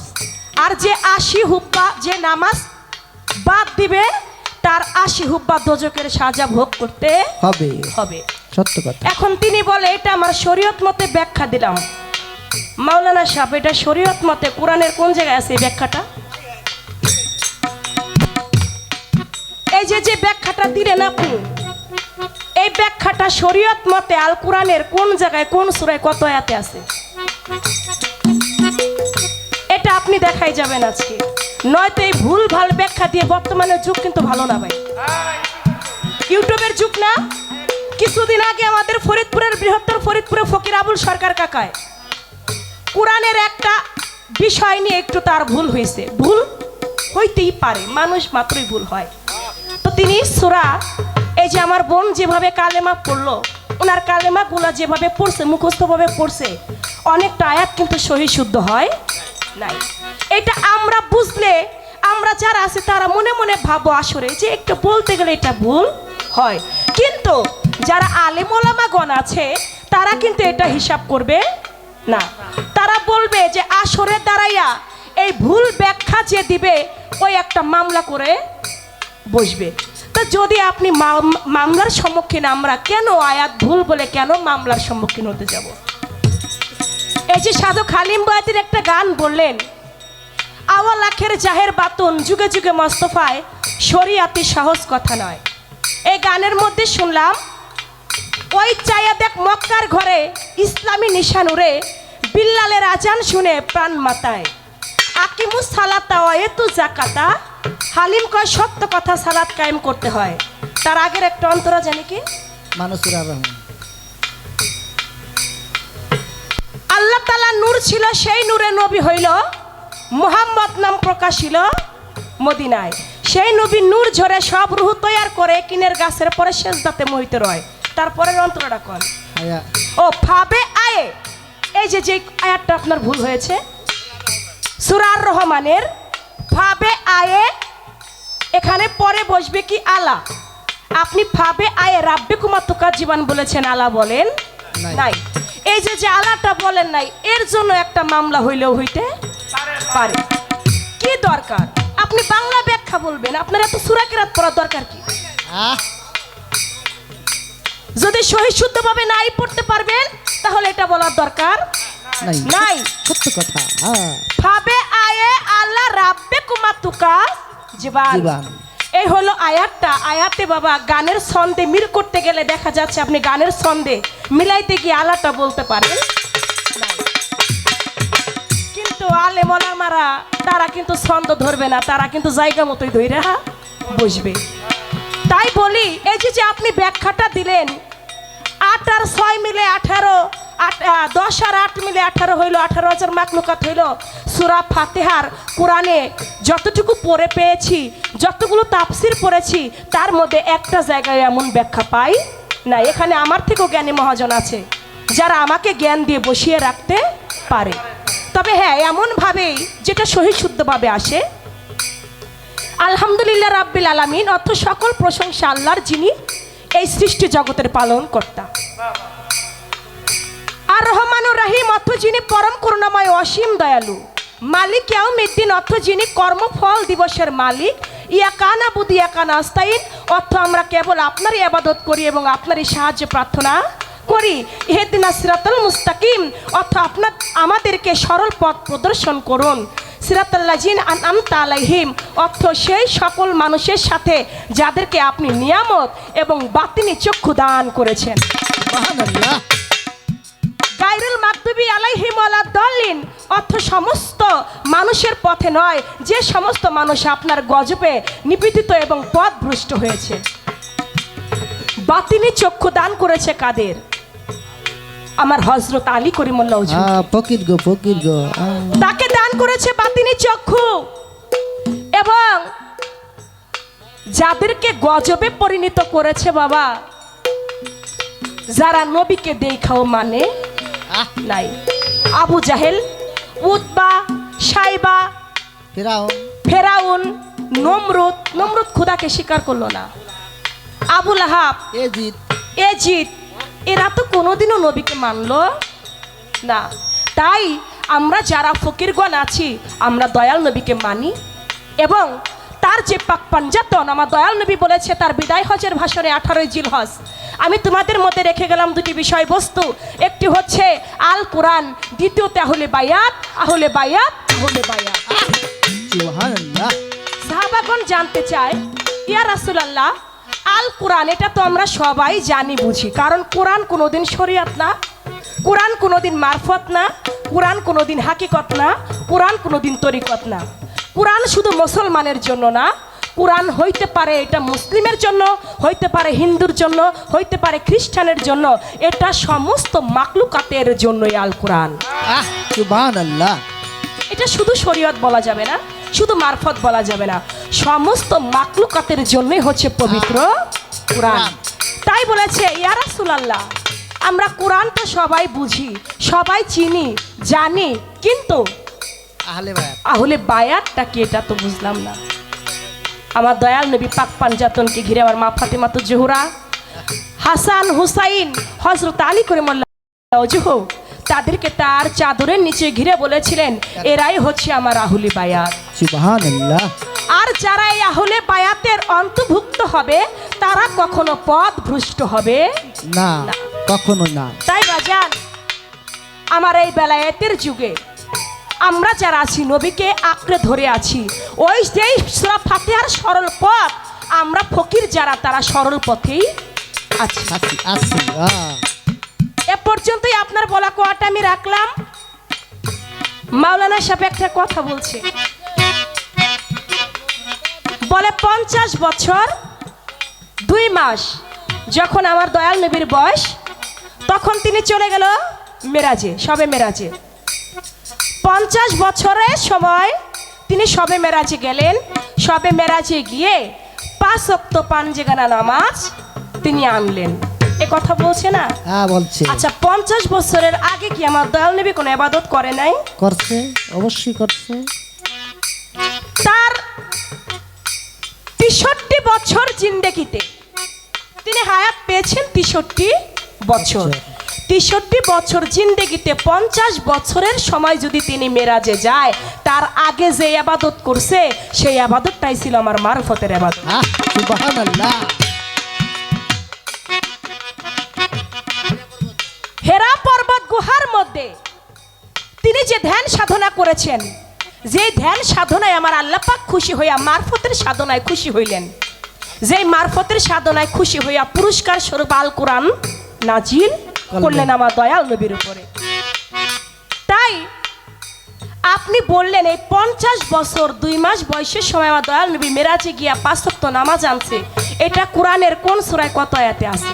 আর যে 80 হুব্বা যে নামাজ বাদ দিবে তার 80 হুব্বা দোজকের সাজা ভোগ করতে হবে, হবে। সত্য কথা। এখন তিনি বলে এটা আমার শরীয়ত মতে ব্যাখ্যা দিলাম। মাওলানা সাহেব, এটা শরীয়ত মতে কোরআনের কোন জায়গায় আছে এই ব্যাখ্যাটা? এই যে ব্যাখ্যাটা দিলেন আপনি, এই ব্যাখ্যাটা শরীয়ত মতে আল কোরআনের কোন জায়গায়, কোন সূরায়, কত আয়াতে আছে? এটা আপনি দেখাই যাবেন আজকে, নয়তো এই ভুল ভাল ব্যাখ্যা দিয়ে বর্তমানের যুগ কিন্তু ভালো না ভাই। ইউটিউবের যুগ না। কিছুদিন আগে আমাদের ফরিদপুরের বৃহত্তর ফরিদপুরে ফকির আবুল সরকার কাকায় কোরআনের একটা বিষয় নিয়ে একটু তার ভুল হয়েছে। ভুল হইতেই পারে, মানুষ মাত্রই ভুল হয়। তো তিনি সূরা, এই যে আমার বোন যেভাবে কালেমা পড়লো, ওনার কালেমাগুলো যেভাবে পড়ছে, মুখস্থভাবে পড়ছে, অনেকটা আয়াত কিন্তু সহি শুদ্ধ হয় নাই। এটা আমরা বুঝলে, আমরা যারা আছে তারা মনে মনে ভাবো আসরে যে একটু বলতে গেলে এটা ভুল হয়, কিন্তু যারা আলেম ওলামাগণ আছে তারা কিন্তু এটা হিসাব করবে না। তারা বলবে যে আসরে দাঁড়াইয়া এই ভুল ব্যাখ্যা যে দিবে ওই একটা মামলা করে বসবে। তা যদি আপনি মামলার সম্মুখীন, আমরা কেন আয়াত ভুল বলে কেন মামলার সম্মুখীন হতে যাব? এই যে সাধক হালিম বয়াতির একটা গান বললেন, আওয়াল আখের জাহের বাতুন যুগে যুগে মোস্তফায়, শরিয়াতি সহজ কথা নয়। এই গানের মধ্যে শুনলাম, ওই চাইয়া দেখ মক্কার ঘরে ইসলামী নিশানুরে, বিল্লালের আজান শুনে প্রাণ মাতায়, আকিমুস সালাতা ওয়াতু যাকাতা। হালিম কয় সত্য কথা, সালাত কায়েম করতে হয়। তার আগের একটা অন্তরা জানি কি, মানুষের রহমান। আল্লাহ তাআলা নূর ছিল, সেই নূরে নবী হইল, মুহাম্মদ নাম প্রকাশিল মদিনায়। সেই নবী নূর ঝরে সব রুহ তৈয়ার করে, কিনের গাছের পরে সেজদাতে মোহিত রয়। তারপরের অন্তরটা কোন? ও ফাবে আয়ে, এই যে আয়াতটা আপনার ভুল হয়েছে, সূরা আর রহমানের ফাবে আয়ে, এখানে পরে বসবে কি আলা। আপনি ফাবে আয়ে রাব্বিকুমা তুকাজ্জিবান বলেছেন, আলা বলেন নাই। এই যে আলাটা বলেন নাই, এর জন্য একটা মামলা হইলেও হইতে পারে। কি দরকার আপনি বাংলা ব্যাখ্যা বলবেন? আপনার এত সূরা কিরাত পড়ার দরকার কি? যদি সহি শুদ্ধভাবে নাই পড়তে পারবেন তাহলে এটা বলার দরকার নাই। সত্য কথা। ফাবে আয়ে আল্লাহ রাব্বিকুমা তুকাজ্জিবান, এই হলো আয়াতটা। আয়াতে বাবা গানের ছন্দে মিল করতে গেলে দেখা যাচ্ছে আপনি গানের ছন্দে মিলাইতে গিয়ে আলাটা বলতে পারেন নাই। কিন্তু আলেম ওলামারা তারা কিন্তু ছন্দ ধরবে না, তারা কিন্তু জায়গা মতোই ধইরা বসবে। তাই বলি, এই যে আপনি ব্যাখ্যাটা দিলেন, 8 আর 6 মিলে 18, 10 আর 8 মিলে 18 হইল, 18,000 মাখলুকাত হইল। সূরা ফাতিহার কোরআনে যতটুকু পড়ে পেয়েছি, যতগুলো তাফসির পড়েছি, তার মধ্যে একটা জায়গায় এমন ব্যাখ্যা পাই না। এখানে আমার থেকেও জ্ঞানী মহাজন আছে যারা আমাকে জ্ঞান দিয়ে বসিয়ে রাখতে পারে। তবে হ্যাঁ, এমনভাবেই যেটা সহি শুদ্ধভাবে আসে। আলহামদুলিল্লাহ রাব্বিল আলামিন, অর্থ সকল প্রশংসা আল্লাহর, যিনি এই সৃষ্টি জগতের পালন কর্তা। আর রহমানুর রহিম, অর্থ যিনি পরম করুণাময় অসীম দয়ালু। মালিক ইয়াউমিদ্দিন, অর্থ যিনি কর্মফল দিবসের মালিক। ইয়াকা নাবুদু ইয়াকা নাস্তাইন, অর্থ আমরা কেবল আপনারই ইবাদত করি এবং আপনারই সাহায্য প্রার্থনা করি। ইহদিনাস সিরাতাল মুস্তাকিম, অর্থ আমাদেরকে সরল পথ প্রদর্শন করুন। সিরাতাল্লাযিনা আনআমতা আলাইহিম, অর্থ সেই সকল মানুষের সাথে যাদেরকে আপনি নিয়ামত এবং বাতিনি চক্ষু দান করেছেন। সুবহানাল্লাহ। গায়রুল মাগদুবি আলাইহিম ওয়ালাদ-দাল্লিন অর্থ সমস্ত মানুষের পথে নয়, যে সমস্ত মানুষ আপনার গজবে নিপীড়িত এবং পথভ্রষ্ট হয়েছে। বাতিনি চক্ষু দান করেছে কাদের? আমার হযরত আলী করিমুল্লাহ হুজুর, ফকির গো ফকির গো তাকে দান করেছে বাতিনি চক্ষু। এবং যাদেরকে গজবে পরিণত করেছে বাবা, যারা নবীকে দেখাও মানে নাই, আবু জাহেল, উতবা, সাইবা, ফেরাউন, নমরুদ খোদাকে স্বীকার করলো না, আবু লাহাব, এজিদ, এরা তো কোনোদিনও নবীকে মানলো না। তাই আমরা যারা ফকিরগণ আছি, আমরা দয়াল নবীকে মানি। এবং তার যে পাক পাঞ্জাতন আমার দয়াল নবী বলেছে তার বিদায় হজের ভাষণে 18 জিলহজ, আমি তোমাদের মধ্যে রেখে গেলাম দুটি বিষয়বস্তু, একটি হচ্ছে আল কোরআন, দ্বিতীয়তে আহলে বায়াত, আহলে বায়াত, আহলে বায়াত। সুবহানাল্লাহ। সাহাবাগণ জানতে চায়, ইয়া রাসূলুল্লাহ, আল কোরআন এটা তো আমরা সবাই জানি বুঝি, কারণ কোরআন কোনোদিন শরীয়ত না, কোরআন কোনোদিন মারফত না, কোরআন কোনোদিন হাকিকত না, কোরআন কোনোদিন তরিকত না। কোরআন শুধু মুসলমানের জন্য না, কোরআন হইতে পারে এটা মুসলিমের জন্য, হইতে পারে হিন্দুর জন্য, হইতে পারে খ্রিস্টানের জন্য, এটা সমস্ত মাকলুকাতের জন্যই আল কোরআন। সুবহানাল্লাহ। এটা শুধু শরীয়ত বলা যাবে না, শুধু মারফত বলা যাবে না, সমস্ত মাকলুকাতের জন্যই হচ্ছে পবিত্র কোরআন। তাই বলেছে ইয়া রাসূলুল্লাহ, আমরা কোরআনটা সবাই বুঝি, সবাই চিনি, জানি, কিন্তু আহলে বায়াতটা কি এটা তো বুঝলাম না। আমার দয়াল নবী পাক পাঞ্জাতনকে ঘিরে আমার মা ফাতেমাতুজ জোহরা, হাসান, হুসাইন, হযরত আলী করিমুল্লাহ ওয়াজহু, তাদেরকে তার চাদরের নিচে ঘিরে বলেছিলেন, এরাই হচ্ছে আমার আহলে বায়াত। সুবহানাল্লাহ। আর যারা এই আহলে বায়াতের অন্তর্ভুক্ত হবে তারা কখনো পথভ্রষ্ট হবে না, কখনো না। তাই বাজান, আমার এই বেলায়েতের যুগে আমরা যারা আছি, নবীকে আঁকড়ে ধরে আছি, ওই যেই সূরা ফাতিহার সরল পথ, আমরা ফকির যারা তারা সরল পথেই আছি। এ পর্যন্তই আপনার বলা কথাটা আমি রাখলাম। মাওলানা সাহেব একটা কথা বলছে, বলে 50 বছর 2 মাস যখন আমার দয়াল নবীর বয়স, তখন তিনি চলে গেল মেরাজে, শবে মেরাজে। 50 বছরের সময় তিনি শবে মেরাজে গেলেন। শবে মেরাজে গিয়ে 5 ওয়াক্ত পাঁচগানা নামাজ তিনি আনলেন। এ কথা বলছে না? হ্যাঁ বলছে। আচ্ছা, 50 বছরের আগে কি আমার দয়াল নবী কোনো ইবাদত করে নাই? করছে, অবশ্যই করছে। তার 63 বছর জিন্দেগিতে তিনি হায়াত পেয়েছেন 63 বছর। 63 বছর জিন্দেগিতে 50 বছরের সময় যদি তিনি মেরাজে যায়, তার আগে যে ইবাদত করছে সেই ইবাদতটাই ছিল আমার মারফতের ইবাদত। সুবহানাল্লাহ। হেরা পর্বত গুহার মধ্যে তিনি যে ধ্যান সাধনা করেছেন, যে ধ্যান সাধনায় আমার আল্লাহ পাক খুশি হইয়া মারফতের সাধনায় খুশি হইলেন, যে মারফতের সাধনায় খুশি হইয়া পুরস্কার স্বরূপ আল কোরআন নাজিল করলেন আমার দয়াল নবীর উপরে। তাই আপনি বললেন এই 50 বছর 2 মাস বয়সের সময় আমার দয়াল নবী মেরাজে গিয়া 5 ওয়াক্ত নামাজ আনছে, এটা কোরআনের কোন সূরায় কত আয়াতে আছে?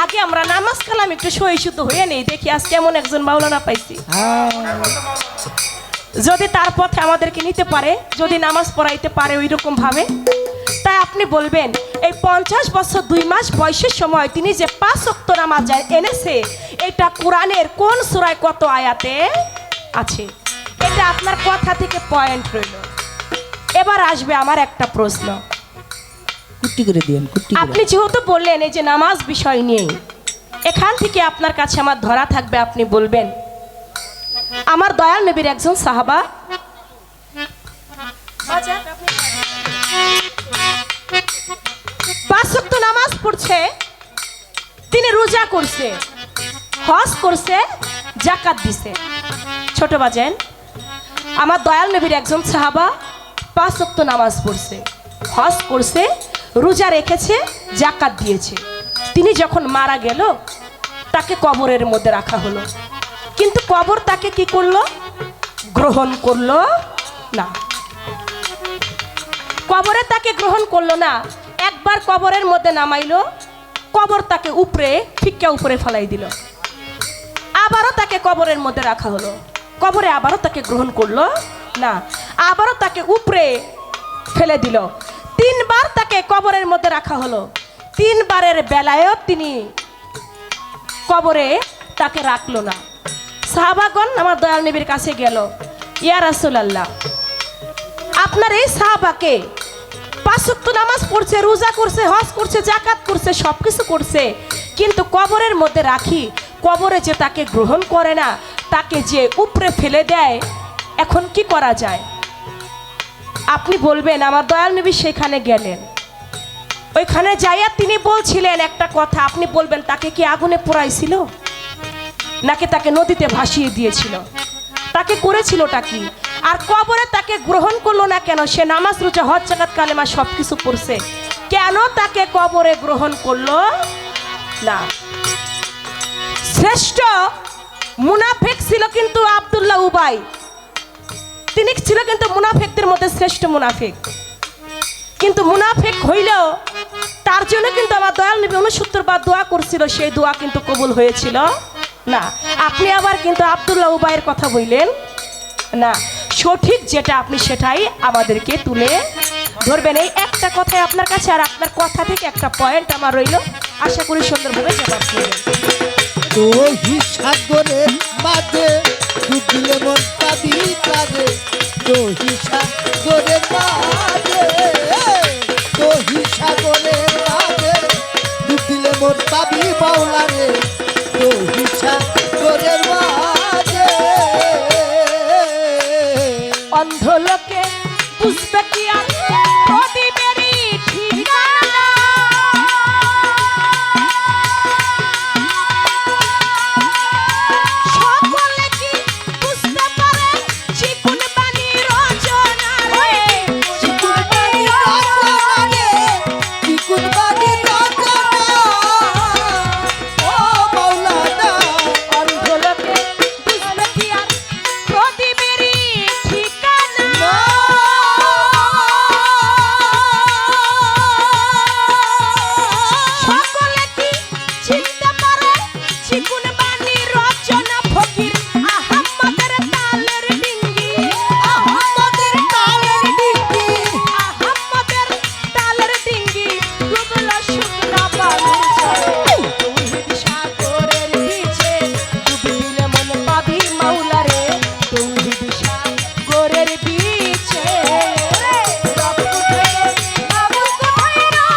আগে আমরা নামাজ কালাম একটু সহিষ্ণুত হয়ে নেই, দেখি আজকে এমন একজন মাওলানা পাইছি যদি তার পথে আমাদেরকে নিতে পারে, যদি নামাজ পড়াইতে পারে ওই রকম ভাবে। তাই আপনি বলবেন এই 50 বছর 2 মাস বয়সের সময় তিনি যে 5 ওয়াক্ত নামাজ এনেছে, এটা কোরআনের কোন সূরায় কত আয়াতে আছে? এটা আপনার কথা থেকে পয়েন্ট রইল। এবার আসবে আমার একটা প্রশ্ন, কুটি করে দিয়েন, কুটি করে। আপনি যেহেতু বললেন এই যে নামাজ বিষয় নিয়ে, এখান থেকে আপনার কাছে আমার ধরা থাকবে, আপনি বলবেন আমার দয়াল নবীর একজন সাহাবা 5 ওয়াক্ত নামাজ পড়ছে, তিনি রোজা করছে, হজ করছে, যাকাত দিছে। ছোট বাজেন, আমার দয়াল নবীর একজন সাহাবা 5 ওয়াক্ত নামাজ পড়ছে, হজ করছে, রোজা রেখেছে, যাকাত দিয়েছে। তিনি যখন মারা গেল, তাকে কবরের মধ্যে রাখা হলো, কিন্তু কবর তাকে কি করলো? গ্রহণ করলো না। কবরে তাকে গ্রহণ করলো না। একবার কবরের মধ্যে নামাইলো, কবর তাকে উপরে ফিক্কা উপরে ফেলাই দিল। আবারও তাকে কবরের মধ্যে রাখা হলো, কবরে আবারও তাকে গ্রহণ করলো না, আবারও তাকে উপরে ফেলে দিল। 3 বার তাকে কবরের মধ্যে রাখা হলো। 3 বারের বেলায়ও তিনি কবরে তাকে রাখলো না। সাহাবাগণ আমার দয়াল নবীর কাছে গেল, ইয়া রাসূলুল্লাহ, আপনার এই সাহাবাকে 5 ওয়াক্ত নামাজ পড়ছে, রোজা করছে, হজ করছে, যাকাত করছে, সব কিছু করছে, কিন্তু কবরের মধ্যে রাখি, কবরে যে তাকে গ্রহণ করে না, তাকে যে উপরে ফেলে দেয়, এখন কি করা যায়? আপনি বলবেন। আমার দয়াল নবী সেখানে গেলেন, ওইখানে যাইয়া তিনি বলছিলেন একটা কথা। আপনি বলবেন তাকে কি আগুনে পোড়াইছিল, নাকি তাকে নদীতে ভাসিয়ে দিয়েছিল, তাকে করেছিলটা কি? আর কবরে তাকে গ্রহণ করলো না কেন? সে নামাজ রোজা হজ যাকাত কালেমা সব কিছু করছে, কেন তাকে কবরে গ্রহণ করলো না? শ্রেষ্ঠ মুনাফিক ছিল কিন্তু আব্দুল্লাহ উবাই, তিনি ছিল কিন্তু মুনাফিকদের মধ্যে শ্রেষ্ঠ মুনাফিক। কিন্তু মুনাফিক হইলেও তার জন্য কিন্তু আমার দয়াল নবী 69 বার দোয়া করছিল, সেই দোয়া কিন্তু কবুল হয়েছিল না। আপনি আবার কিন্তু আব্দুল্লাহ উবাইয়ের কথা বললেন না। সঠিক যেটা আপনি সেটাই আমাদেরকে তুলে ধরবেন। এই একটা কথাই আপনার কাছে, আর আপনার কথা থেকে একটা পয়েন্ট আমার রইল, আশা করি সুন্দরভাবে জবাব দেবেন। তোহি সাগরের মাঝে ডুব দিলে মন পাবি তারে, তোহি সাগরের মাঝে, তোহি সাগরের মাঝে ডুব দিলে মন পাবি বাউলারে, তোহি সাগরের মাঝে। অন্ধ লোকে বুঝবে কি আর প্রদীপেরই ঠিকানা, সকলে কি বুঝতে পারে চিকুন বাণী রচনা রে, চিকুন বাণী রচনা রে, চিকুন বাণী রচনা, ও মাওলানা। অন্ধ লোকে বুঝবে কি আর প্রদীপেরই ঠিকানা, সকলে কি চিনতে পারে চিকুন বাণী রচনা, ফকির আহম্মদের তালের ডিঙ্গি, আহম্মদের তালের ডিঙ্গি, আহম্মদের তালের ডিঙ্গি, ডুবলো শুকনা বালুর জলে, তৌহিদ সাগরের নিচে ডুব দিলে মন পাবি মাওলারে, তৌহিদ সাগরের বিচে। রব কোথায়, বাবু কোথায়, রব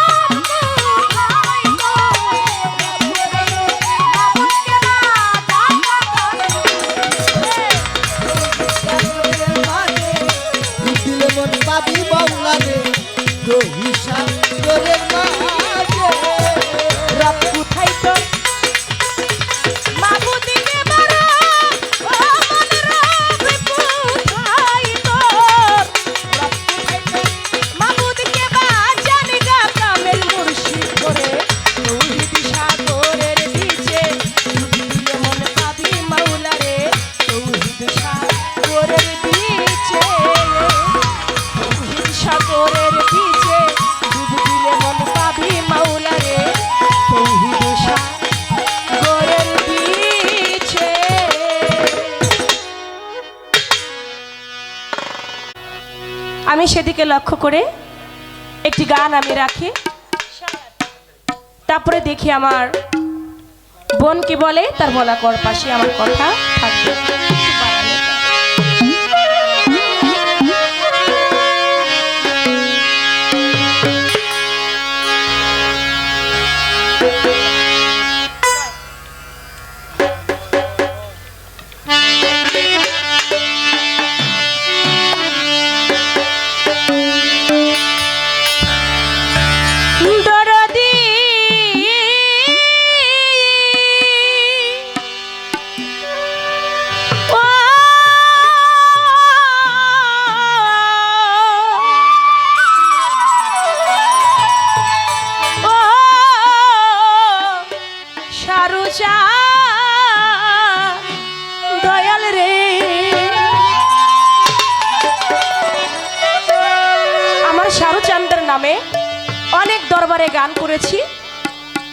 কোথায় গো, বাবুকে না ডাকা করে, সাগরের মাঝে ডুব দিলে মন পাবি বাউলারে, তোহি সাগরের মাঝে। রব কোথায় তোর মাবুদিকে বড়, ও মন রব কোথায় তোর, রব কোথায় তোর মাবুদিকে বা জানি গা কামেল মুর্শিদ করে, তৌহিদ সাগরের নিচে ডুব দিলে মন পাবি মাওলারে, তৌহিদ সাগরের নিচে, তৌহিদ সাগরের নিচে ডুব দিলে মন পাবি মাওলারে, তৌহিদ সাগরের নিচে। আমি সেদিকে লক্ষ্য করে একটি গান আমি রাখি, তারপরে দেখি আমার বোন কি বলে, তার বলা কর পাশে আমার কথা থাকবে। দরদি ও গ্রামে অনেক দরবারে গান করেছি,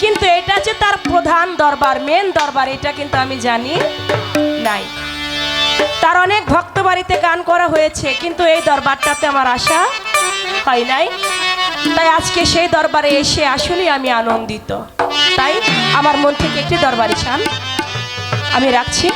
কিন্তু এটা যে তার প্রধান দরবার, মেন দরবার, এটা কিন্তু আমি জানি নাই। তার অনেক ভক্ত বাড়িতে গান করা হয়েছে, কিন্তু এই দরবারটাতে আমার আশা হয় নাই। তাই আজকে সেই দরবারে এসে আসলেই আমি আনন্দিত। তাই আমার মন থেকে একটি দরবারি গান আমি রাখছি।